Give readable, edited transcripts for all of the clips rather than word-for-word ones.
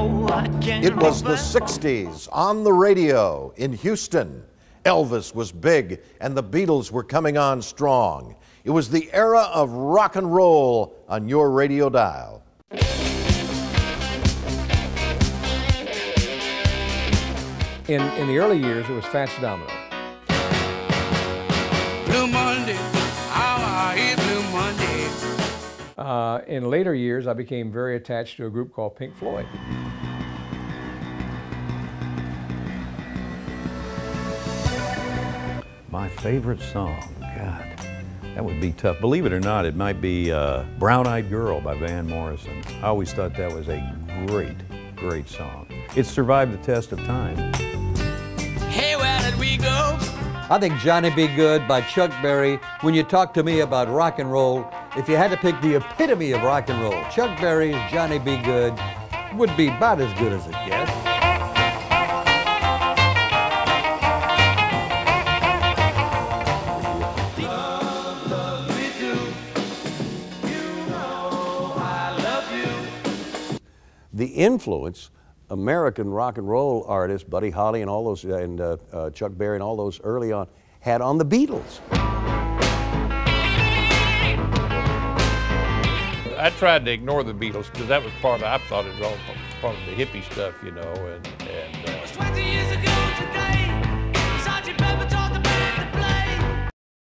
know I can't. It was the 60s on the radio in Houston. Elvis was big and the Beatles were coming on strong. It was the era of rock and roll on your radio dial. In the early years, it was Fats Domino. Blue Monday, how I eat Blue Monday. In later years, I became very attached to a group called Pink Floyd. My favorite song, God, that would be tough. Believe it or not, it might be Brown Eyed Girl by Van Morrison. I always thought that was a great, great song. It survived the test of time. Hey, where did we go? I think Johnny Be Good by Chuck Berry. When you talk to me about rock and roll, if you had to pick the epitome of rock and roll, Chuck Berry's Johnny Be Good would be about as good as it gets. The influence American rock and roll artists, Buddy Holly and all those, and Chuck Berry and all those early on, had on the Beatles. I tried to ignore the Beatles because that was part of, I thought it was all part of the hippie stuff, you know, and 20 years ago today, Sergeant Pepper taught the band to play.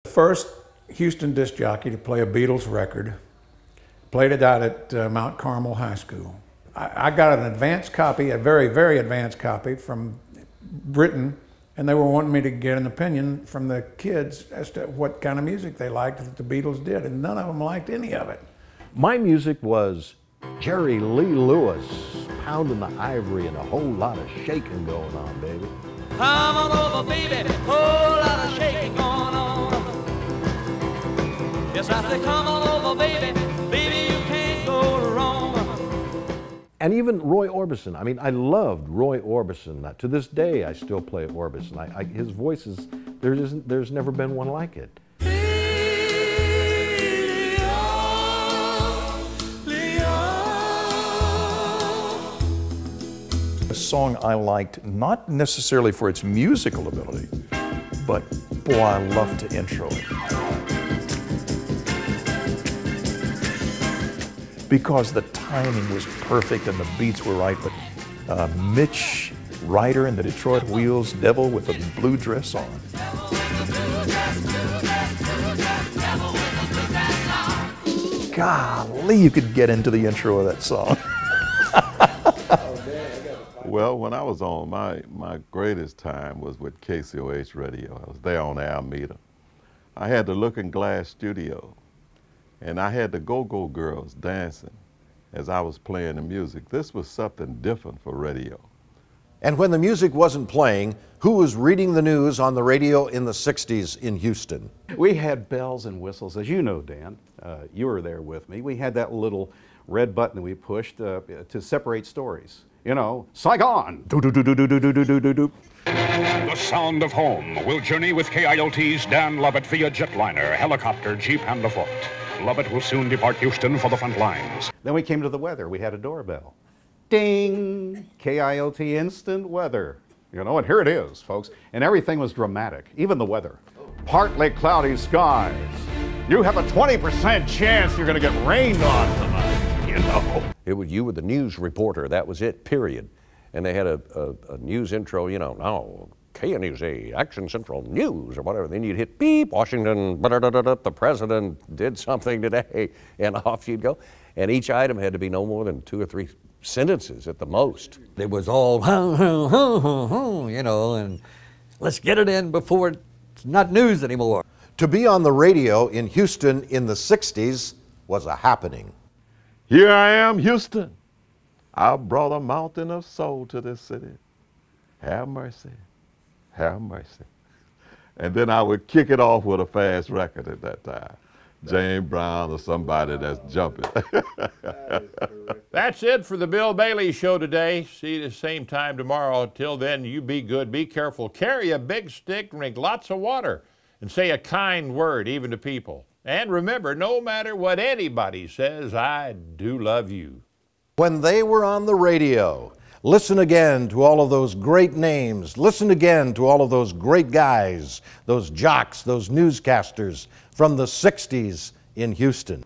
First Houston disc jockey to play a Beatles record, played it out at Mount Carmel High School. I got an advanced copy, a very, very advanced copy from Britain, and they were wanting me to get an opinion from the kids as to what kind of music they liked that the Beatles did, and none of them liked any of it. My music was Jerry Lee Lewis pounding the ivory and a whole lot of shaking going on, baby. Come on over, baby, whole lot of shaking going on. Yes, I said, come on over, baby, baby, you can't go wrong. And even Roy Orbison. I mean, I loved Roy Orbison. To this day, I still play Orbison. His voice is, there's never been one like it. A song I liked, not necessarily for its musical ability, but boy, I love to intro it. Because the timing was perfect and the beats were right, but Mitch Ryder and the Detroit Wheels, Devil with a Blue Dress On. Golly, you could get into the intro of that song. Well, when I was on, my greatest time was with KCOH Radio. I was there on Alameda. I had the Looking Glass studio, and I had the Go-Go Girls dancing as I was playing the music. This was something different for radio. And when the music wasn't playing, who was reading the news on the radio in the 60s in Houston? We had bells and whistles, as you know, Dan. You were there with me. We had that little red button that we pushed to separate stories. You know, Saigon. Do-do-do-do-do-do-do-do-do. The sound of home will journey with KILT's Dan Lovett via jetliner, helicopter, jeep, and afoot. Lovett will soon depart Houston for the front lines. Then we came to the weather. We had a doorbell. Ding! KILT instant weather. You know, and here it is, folks. And everything was dramatic, even the weather. Partly cloudy skies. You have a 20% chance you're going to get rained on tonight, you know. It was, you were the news reporter, that was it, period. And they had a news intro, you know, now KNUZ, Action Central News, or whatever. Then you'd hit beep, Washington, the president did something today, and off you'd go. And each item had to be no more than 2 or 3 sentences at the most. It was all, you know, and let's get it in before it's not news anymore. To be on the radio in Houston in the 60s was a happening. Here I am, Houston. I brought a mountain of soul to this city. Have mercy, have mercy. And then I would kick it off with a fast record at that time. James Brown or somebody that's jumping. That's it for the Bill Bailey Show today. See you the same time tomorrow. Until then, you be good, be careful, carry a big stick, drink lots of water, and say a kind word even to people. And remember, no matter what anybody says, I do love you. When they were on the radio, Listen again to all of those great names. Listen again to all of those great guys, those jocks, those newscasters from the 60s in Houston.